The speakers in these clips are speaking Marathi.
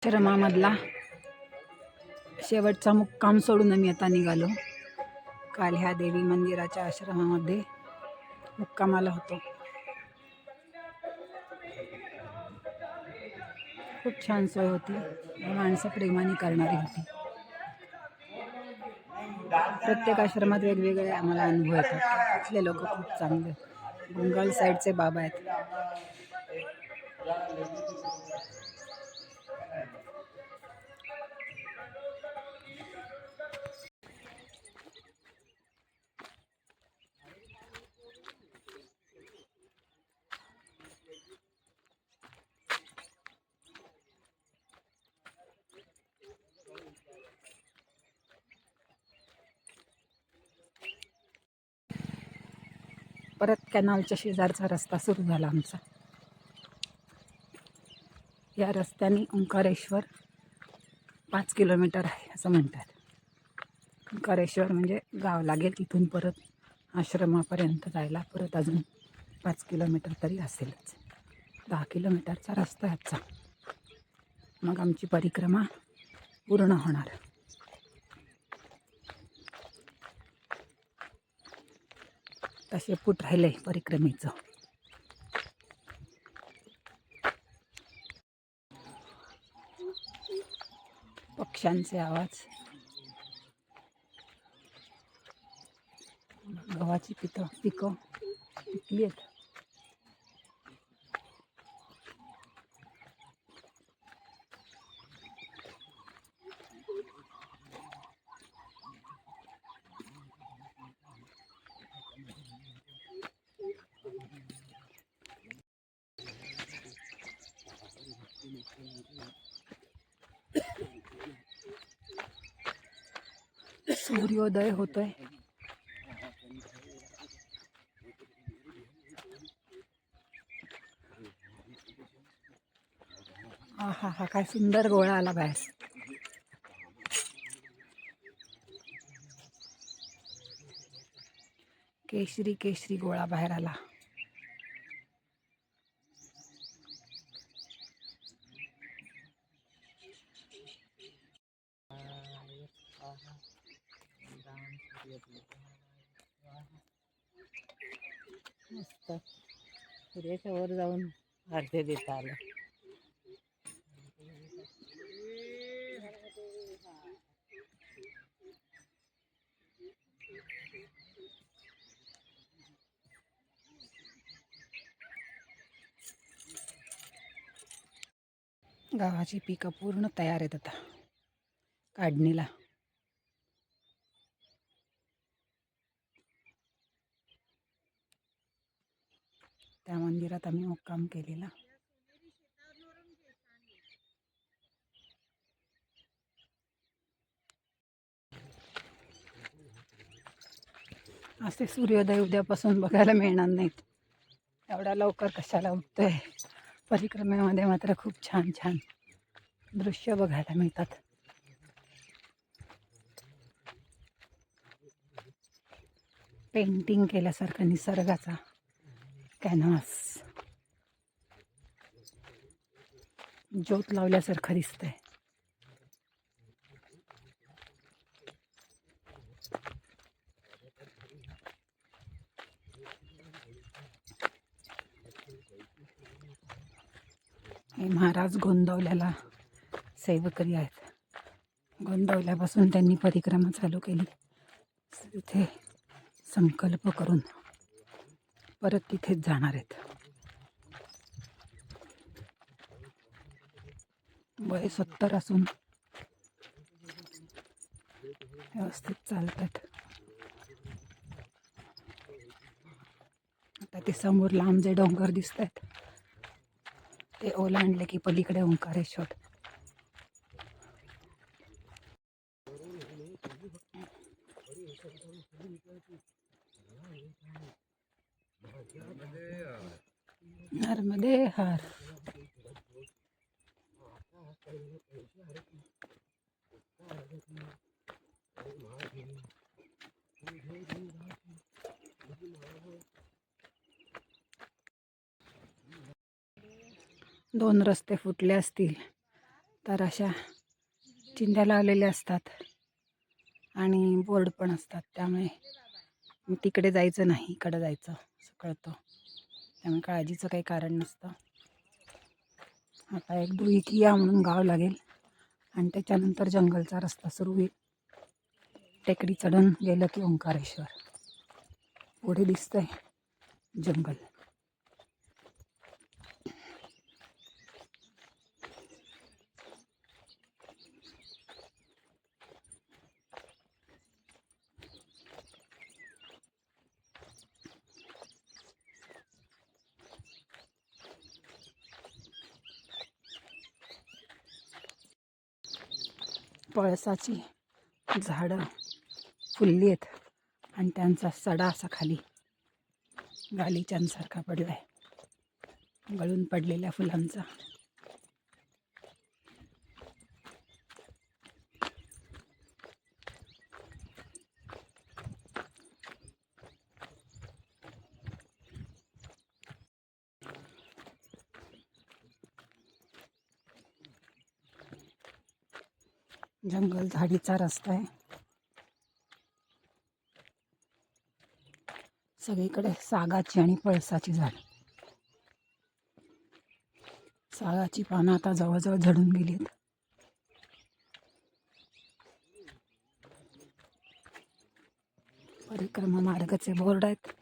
आश्रमामधला शेवटचा मुक्काम सोडून आम्ही आता निघालो. काल ह्या देवी मंदिराच्या आश्रमामध्ये मुक्कामाला होतो. खूप छान सोय होती. माणसं प्रेमाने करणारी होती. प्रत्येक आश्रमात वेगवेगळे आम्हाला अनुभव येतात. इथले लोक खूप चांगले. बंगाल साईडचे बाबा आहेत. परत कॅनलच्या शेजारचा रस्ता सुरू झाला आमचा. या रस्त्याने ओंकारेश्वर 5 किलोमीटर आहे असं म्हणतात. ओंकारेश्वर म्हणजे गाव लागेल. तिथून परत आश्रमापर्यंत जायला परत अजून 5 किलोमीटर तरी असेलच. 10 किलोमीटरचा रस्ता याचा. मग आमची परिक्रमा पूर्ण होणार. तसे फूट राहिले परिक्रमेचं. पक्ष्यांचे आवाज, गव्हाची पिकं पिकली आहेत. सूर्योदय होतोय. हा हा काय सुंदर गोळा आला बाहेर. केशरी केशरी गोळा बाहेर आला. मस्त सूर्याच्या वर जाऊन अर्धे देता आलं. गव्हाची पिकं पूर्ण तयार आहेत आता काढणीला. त्या मंदिरात आम्ही मुक्काम केलेला. असे सूर्योदय उद्यापासून बघायला मिळणार नाहीत. एवढ्या लवकर कशाला उठतोय. परिक्रमेमध्ये मात्र खूप छान छान दृश्य बघायला मिळतात. पेंटिंग केल्यासारखं निसर्गाचा कॅनव्हास ज्योत लावल्यासारखं दिसतंय. हे महाराज गोंदवल्याला सेवकरी आहेत. गोंदवल्यापासून त्यांनी परिक्रमा चालू केली. तिथे संकल्प करून परत तिथेच जाणार आहेत. वय 70 असून व्यवस्थित चालतात. आता ते समोर लांब जे डोंगर दिसत आहेत ते ओलांडले की पलीकडे ओंकारेश्वर. नर्मदे हर. दोन रस्ते फुटले असतील तर अशा चिंध्या लावलेल्या असतात आणि बोर्ड पण असतात, त्यामुळे तिकडे जायचं नाही, इकडं जायचं असं कळतं. त्यामुळे काळजीचं काही कारण नसतं. आता एक दुईकिया म्हणून गाव लागेल आणि त्याच्यानंतर जंगलचा रस्ता सुरू होईल. टेकडी चढून गेलं की ओंकारेश्वर. पुढे दिसतंय जंगल. पळसाची झाडं फुलली आहेत आणि त्यांचा सडा असा खाली गालिचांसारखा पडलाय, गळून पडलेल्या फुलांचा. जंगल झाडीचा रस्ता आहे. सगळीकडे सागाची आणि पळसाची झाड. सागाची पानं आता जवळजवळ झडून गेलीत. परिक्रमा मार्गाचे बोर्ड आहेत.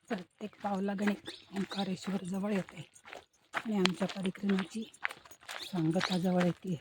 प्रत्येक पावलागणिक ओंकारेश्वर जवळ येते आणि आमच्या परिक्रमेची सांगता जवळ येते.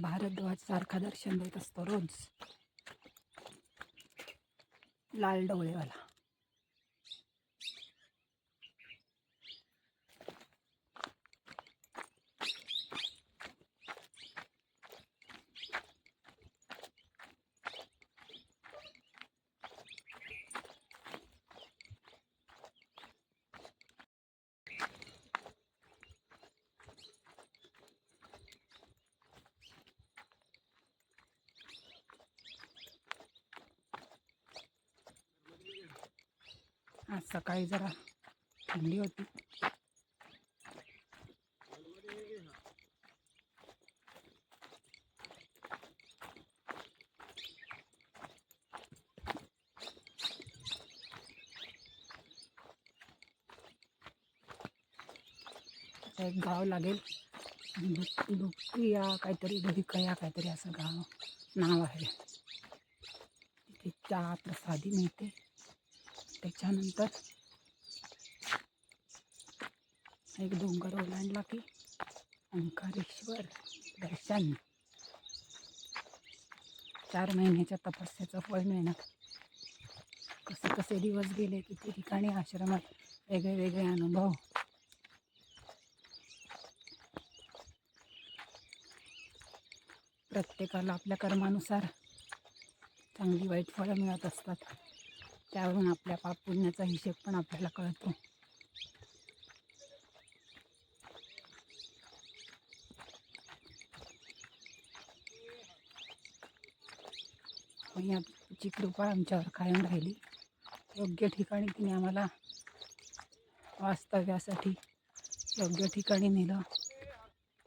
भारद्वाज सारखा दर्शन देत असतो रोज, लाल डोळेवाला. आज सकाळी जरा थंडी होती. एक गाव लागेल, दुखिया काहीतरी, धुरिकया काहीतरी असं गाव नाव आहे. तिथे चहा प्रसादी मिळते. त्याच्यानंतर एक डोंगर ओलांडला की ओंकारेश्वर दर्शन. 4 महिन्याच्या तपस्याचं फळ मिळणार. कसे कसे दिवस गेले, किती ठिकाणी आश्रमात वेगळे वेगळे अनुभव. प्रत्येकाला आपल्या कर्मानुसार चांगली वाईट फळं मिळत असतात. त्यावरून आपल्या पाप पुण्याचा हिशेब पण आपल्याला कळतो. मैयाची कृपा आमच्यावर कायम राहिली. योग्य ठिकाणी तिने आम्हाला वास्तव्यासाठी योग्य ठिकाणी नेलं.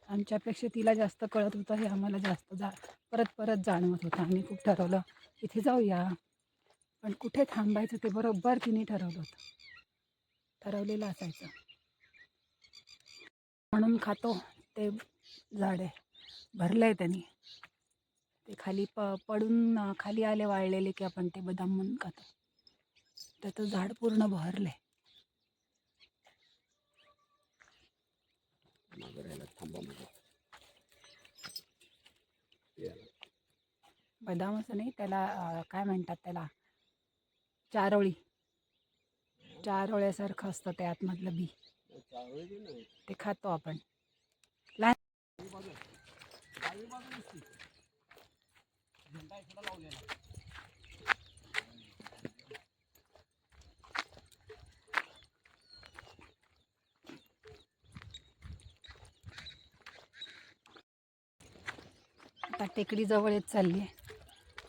आमच्यापेक्षा तिला जास्त कळत होतं हे आम्हाला जास्त परत परत जाणवत होतं. आम्ही खूप ठरवलं इथे जाऊया, पण कुठे थांबायचं ते बरोबर तिने ठरवलं होतं. ठरवलेलं असायचं. म्हणून खातो ते झाड आहे, भरलंय त्यांनी. ते खाली पडून खाली आले वाळलेले की आपण ते बदाम म्हणून खातो. त्याचं झाड पूर्ण बहरलंय. बदाम असं नाही, त्याला काय म्हणतात, त्याला चारोळी. चारोळ्यासारखं असतं ते आतमधलं बी. ते खातो आपण. आता टेकडी जवळ येत चालली आहे.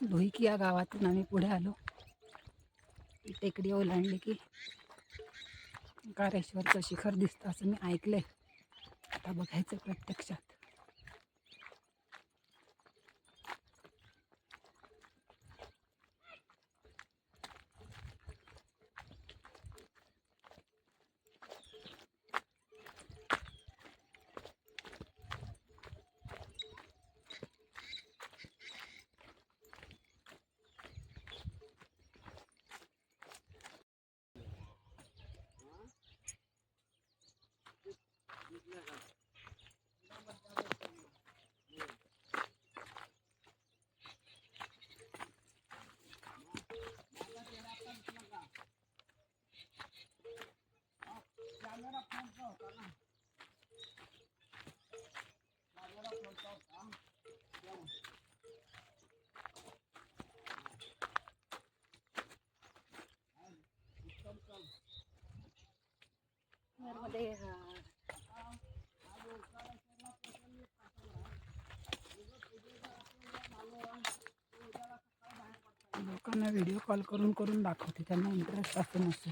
धुईकी या गावातून आम्ही पुढे आलो. टेकडी ओलांडली की ओंकारेश्वरचं शिखर दिसतं असं मी ऐकलंय. आता बघायचं प्रत्यक्षात. लोकांना व्हिडिओ कॉल करून करून दाखवते, त्यांना इंटरेस्ट असतो नसतो.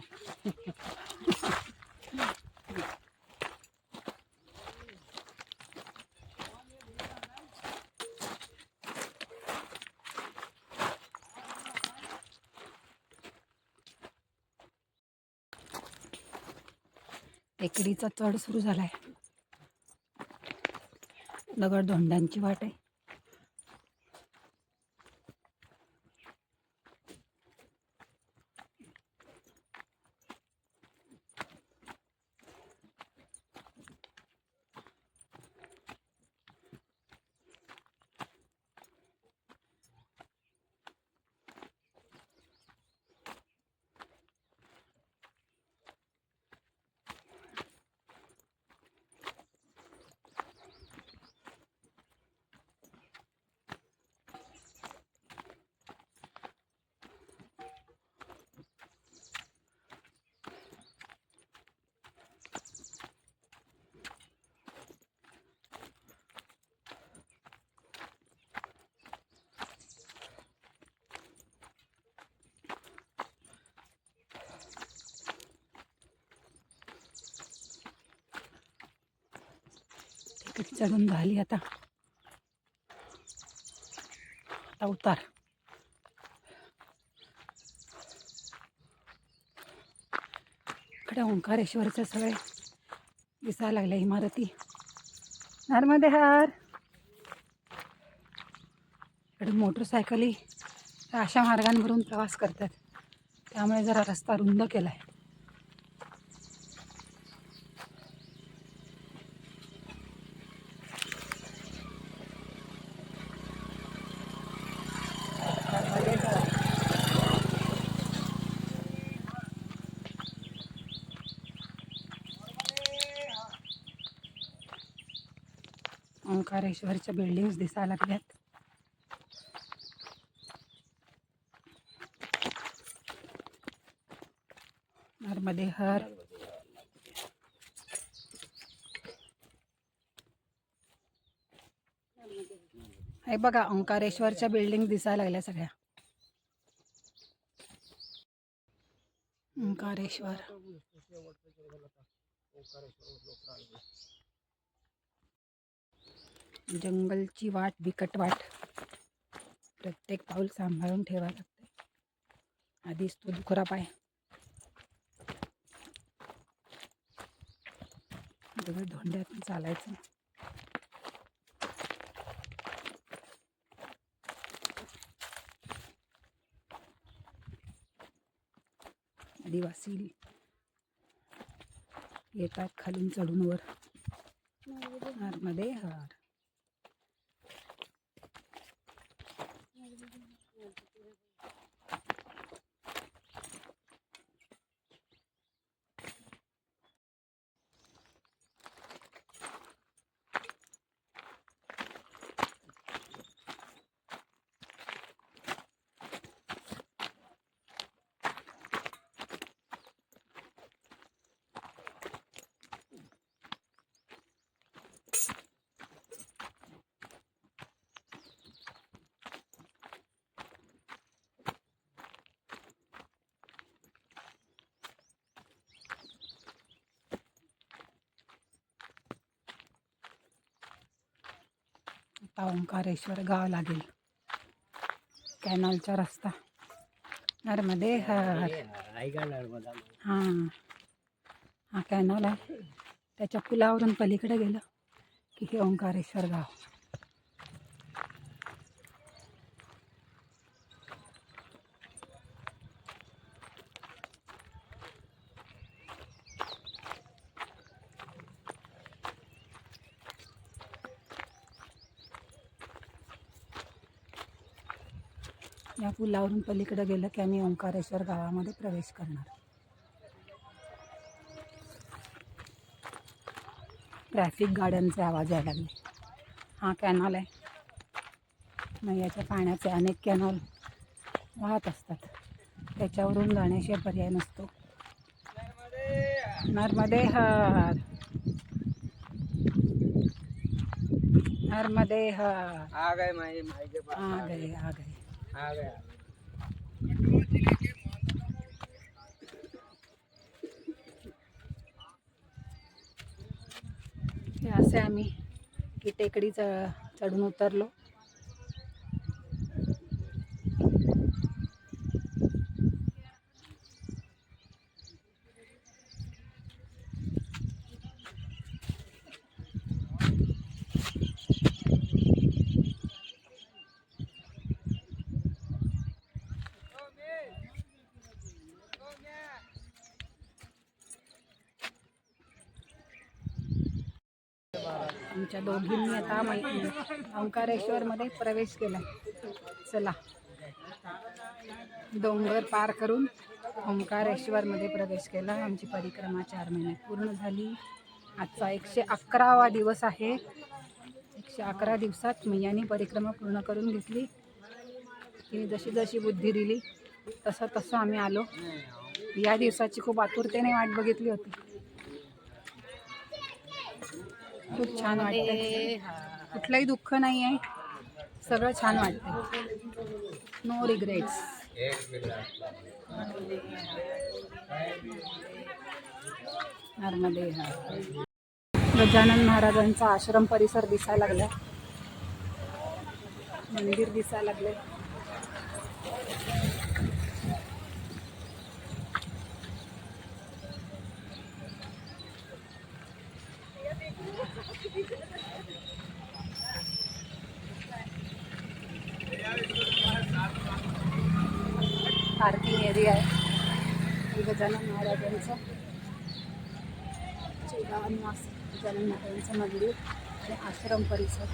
टेकडीचा चढ सुरू झालाय. दगडधोंड्यांची वाट आहे. टेकडी चढून झाली. आता उतार. इकडे ओंकारेश्वरचे सगळे दिसायला लागल्या इमारती. नर्मदे हर. इकडे मोटरसायकली अशा मार्गांवरून प्रवास करतात, त्यामुळे जरा रस्ता रुंद केलाय. ओंकारेश्वरच्या बिल्डिंग्स दिसायला लागल्यात. नर्मदे हर. हे बघा ओंकारेश्वरच्या बिल्डिंग दिसायला लागल्या सगळ्या. ओंकारेश्वर जंगलची वाट, बिकट वाट. प्रत्येक पाऊल सांभाळून ठेवावं लागते. आधीच तो दुखराप आहे. धोंड्यातून चालायचं. आदिवासी येतात खालून चढून वर. नर्मदे हर. आता ओंकारेश्वर गाव लागेल. कॅनलचा रस्ता. नर्मदे हर. हां, हा कॅनल आहे. त्याच्या पुलावरून पलीकडे गेलं की हे ओंकारेश्वर गाव. या पुलावरून पलीकडे गेलं की आम्ही ओंकारेश्वर गावामध्ये प्रवेश करणार. ट्रॅफिक गाड्यांचे आवाज यायला लागले. हा कॅनॉल आहे. मग याच्या पाण्याचे अनेक कॅनॉल वाहत असतात, त्याच्यावरून जाण्याशिवाय पर्याय नसतो. नर्मदे हर. नर्मदे हर. आ गए. असे आम्ही ही टेकडी चढून उतरलो. आमच्या दोघींनी आता ओंकारेश्वरमध्ये प्रवेश केला. चला, डोंगर पार करून ओंकारेश्वरमध्ये प्रवेश केला. आमची परिक्रमा 4 महिन्यात पूर्ण झाली. आजचा 111वा दिवस आहे. 111 दिवसात मैयानी परिक्रमा पूर्ण करून घेतली. तिने जशी जशी बुद्धी दिली तसं तसं आम्ही आलो. या दिवसाची खूप आतुरतेने वाट बघितली होती. खूप छान वाटते. कुठलंही दुःख नाही आहे. सगळं छान वाटतं. No regrets. नर्मदे हर. गजानन महाराजांचा आश्रम परिसर दिसायला लागला. मंदिर दिसायला लागले. पार्किंग एरिया आहे गजानन महाराजांचं. गजानन महाराजांचं मंदिर आणि आश्रम परिसर.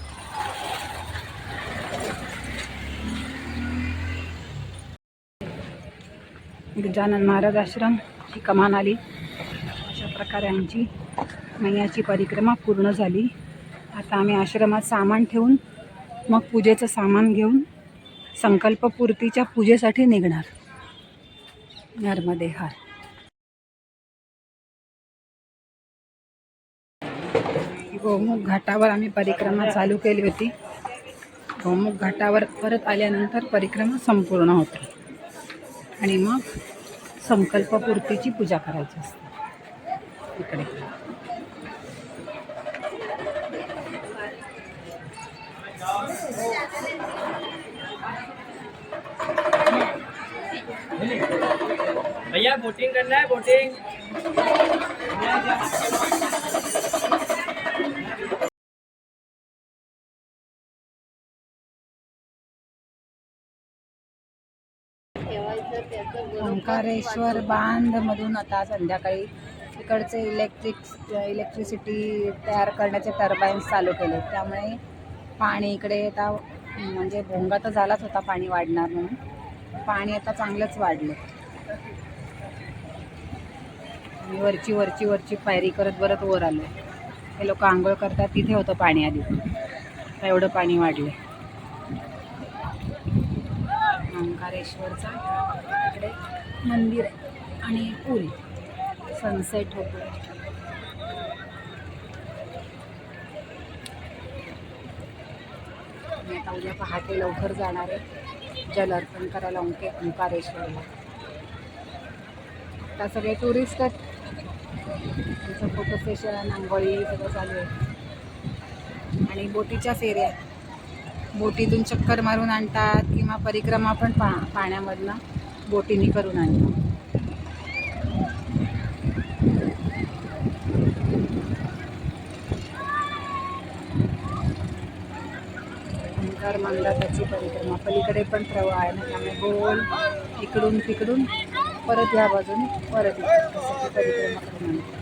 गजानन महाराज आश्रम ही कमान आली. अशा प्रकारे आमची मैयाची परिक्रमा पूर्ण झाली. आता आम्ही आश्रमात सामान ठेवून मग पूजेचं सामान घेऊन संकल्पपूर्तीच्या पूजेसाठी निघणार. नर्मदे हर. गोमुख घाटावर आम्ही परिक्रमा चालू केली होती. गोमुख घाटावर परत आल्यानंतर परिक्रमा संपूर्ण होते आणि मग संकल्पपूर्तीची पूजा करायची असते. इकडे भैया बोटिंग करना है. बोटिंग ओंकारेश्वर बांधमधून आता संध्याकाळी इकडचे इलेक्ट्रिसिटी तयार करण्याचे टर्बाईन्स चालू केले. त्यामुळे पाणी इकडे आता म्हणजे भोंगा तर झालाच होता पाणी वाढणार म्हणून. पाणी आता चांगलंच वाढलं. आणि वरची पायरी करत बरत वर आलो. हे लोक आंघोळ करतात तिथे होतं पाणी आधी. एवढं पाणी वाढलं. ओंकारेश्वरचा इकडे मंदिर आहे आणि पूल. सनसेट होतो. मी आता उद्या पहाटे लवकर जाणार आहे जल अर्पण करायला ओंकारेश्वरला. आता सगळे टुरिस्ट आहेत. त्यांचं फोटो सेशन, आंघोळी सगळं चालू आहे. आणि बोटीच्या फेऱ्या बोटीतून चक्कर मारून आणतात किंवा परिक्रमा पण पाण्यामधनं बोटीने करून आणतात. ओंकार मंदाताची परिक्रमा. पलीकडे पण प्रवाह आहे ना, त्यामुळे गोल इकडून तिकडून परत या बाजूने परत येतात. परिक्रमा करून आणतात.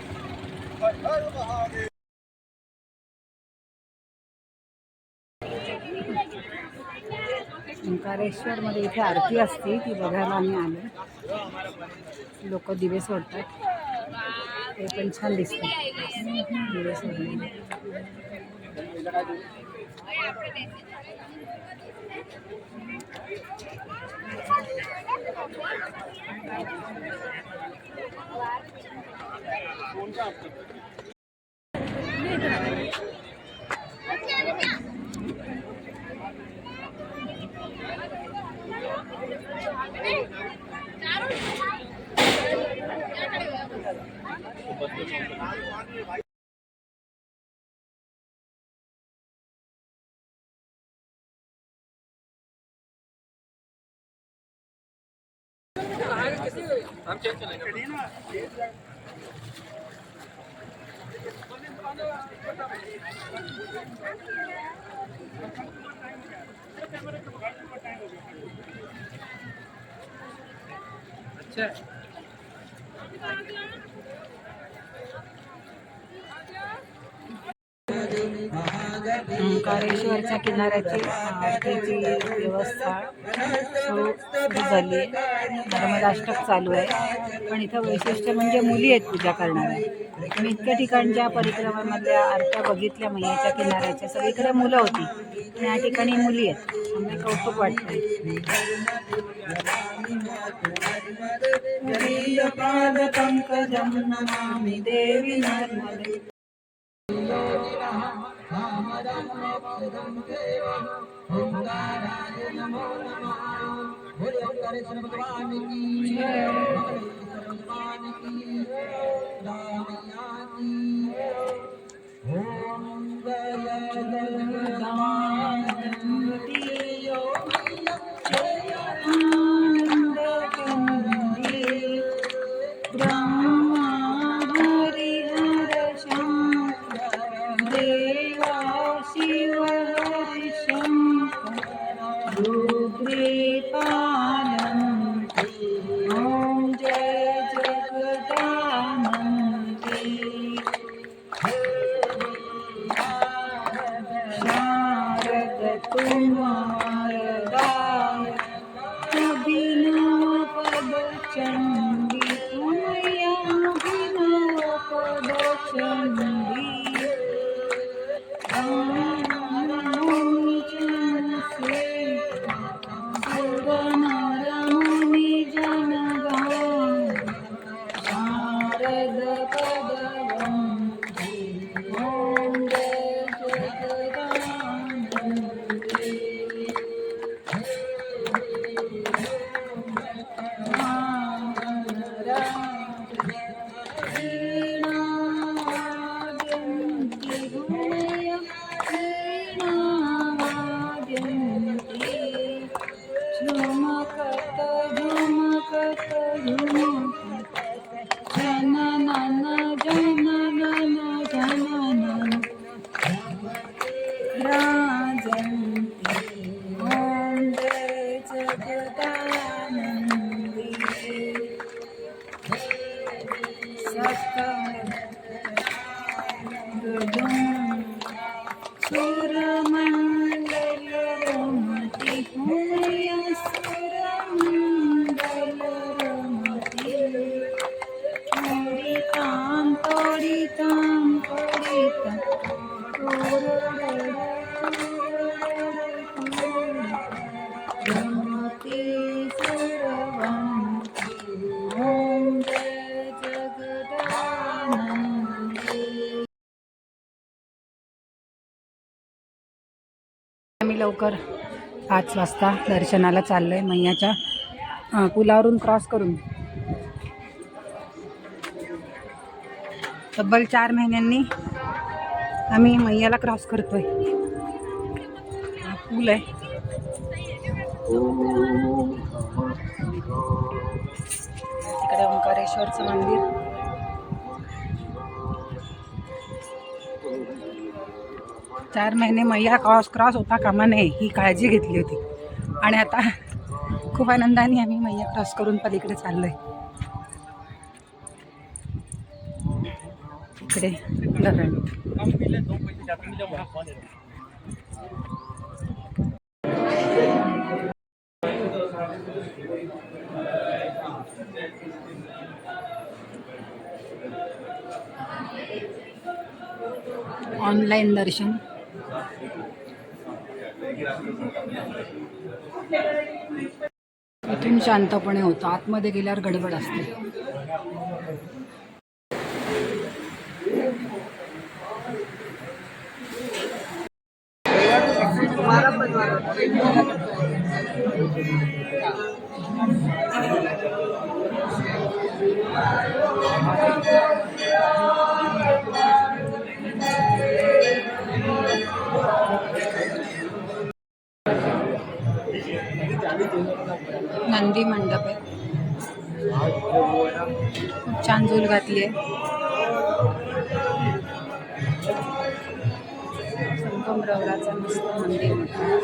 ओंकारेश्वरमध्ये इथे आरती असते, ती बघायला आम्ही आलो. लोक दिवे सोडतात. ते पण छान दिसतात दिवे सोडलेले. अच्छा ओंकारेश्वरच्या किनाऱ्याची आरतीची व्यवस्था सुरू झाली आहे. नर्मदाष्टक चालू आहे. पण इथं वैशिष्ट्य म्हणजे मुली आहेत पूजा करणाऱ्या. पण इतक्या ठिकाणच्या परिक्रमामधल्या आरत्या बघितल्या मैयाच्या किनाऱ्याच्या, सगळीकडे मुलं होती. आणि या ठिकाणी मुली आहेत. त्यामुळे कौतुक वाटतंय. पंकजं नमामि देवी नर्मदे. आम्ही लवकर 5 वाजता दर्शनाला चाललोय मैयाच्या पुलावरून क्रॉस करून. तब्बल 4 महिन्यांनी आम्ही मैयाला क्रॉस करतोय. हा पूल आहे. तिकडे ओंकारेश्वरचं मंदिर. चार महिने मैया क्रॉस होता कामा नये ही काळजी घेतली होती. आणि आता खूप आनंदाने आम्ही मैया क्रॉस करून पलीकडे चाललोय. इकडे धरण. ऑनलाईन दर्शन. इथून शांतपणे होतं, आतमध्ये गेल्यावर गडबड असते. नंदी मंडप आहे. खूप छान झूल घातली आहे. संगमरवराचं मस्त मंदिर म्हटलं.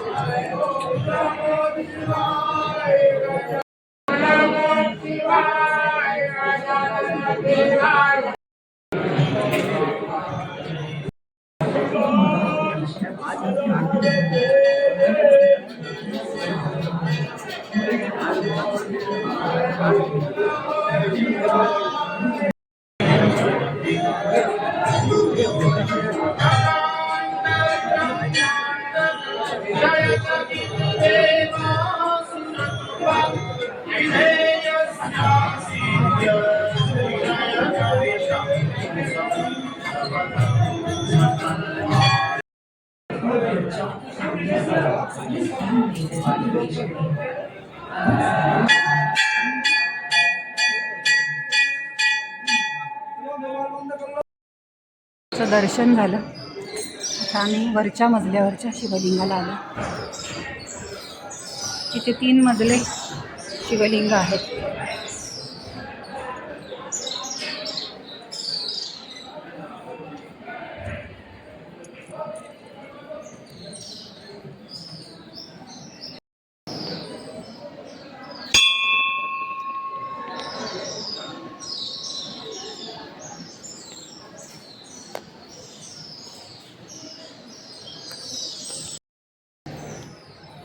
दर्शन झालं. आता आम्ही वरच्या मजल्यावरच्या शिवलिंगाला आलो. इथे 3 मजले शिवलिंग आहेत.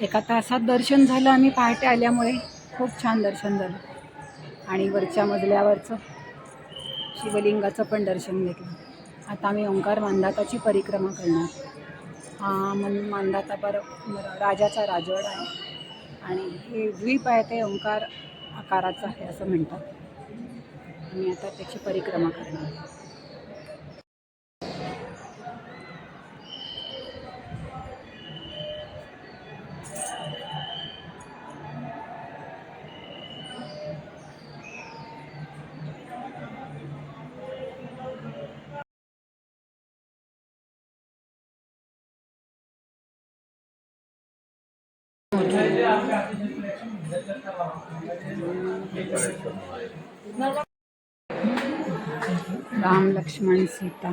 एका तासात दर्शन झालं. आम्ही पहाटे आल्यामुळे खूप छान दर्शन झालं. आणि वरच्या मजल्यावरचं शिवलिंगाचं पण दर्शन घेतलं. आता आम्ही ओंकार मांधाताची परिक्रमा करणार. हा मांधाता राजाचा राजवाडा आहे आणि हे द्वीप आहे ते ओंकार आकाराचं आहे असं म्हणतात. आम्ही आता त्याची परिक्रमा करणार. राम लक्ष्मण सीता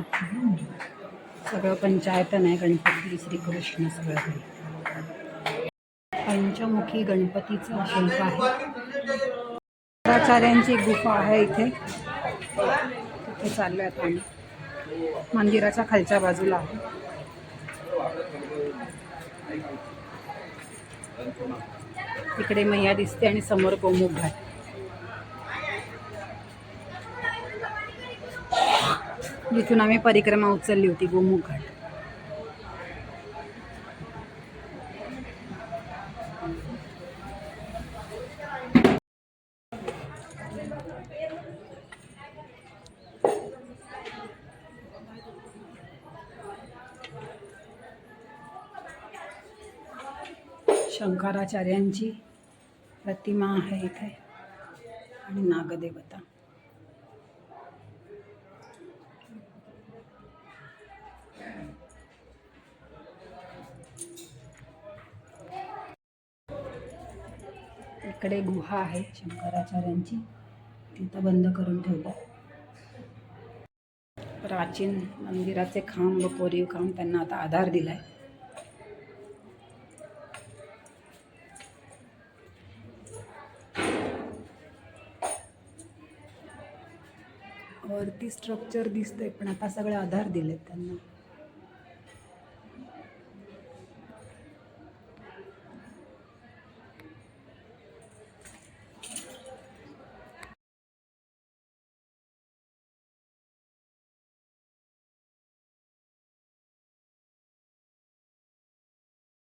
सगळं पंचायतन आहे. गणपती श्रीकृष्ण सगळं. पंचमुखी गणपतीचं शिल्प आहे. शंकराचार्यांची गुफा आहे इथे. तिथे चाललो आहे आम्ही. मंदिराच्या खालच्या बाजूला आहे. इकडे मैया दिसते आणि समोर गोमुख घाट. जिथून आम्ही परिक्रमा उचलली होती गोमुख घाट. शंकराचार्यांची प्रतिमा आहे इथे आणि नागदेवता. इकडे गुहा आहे शंकराचार्यांची. तिथं बंद करून ठेवलं. प्राचीन मंदिराचे खांब कोरीव काम त्यांना आता आधार दिलाय. वरती स्ट्रक्चर दिसतंय पण आता सगळे आधार दिलेत त्यांना.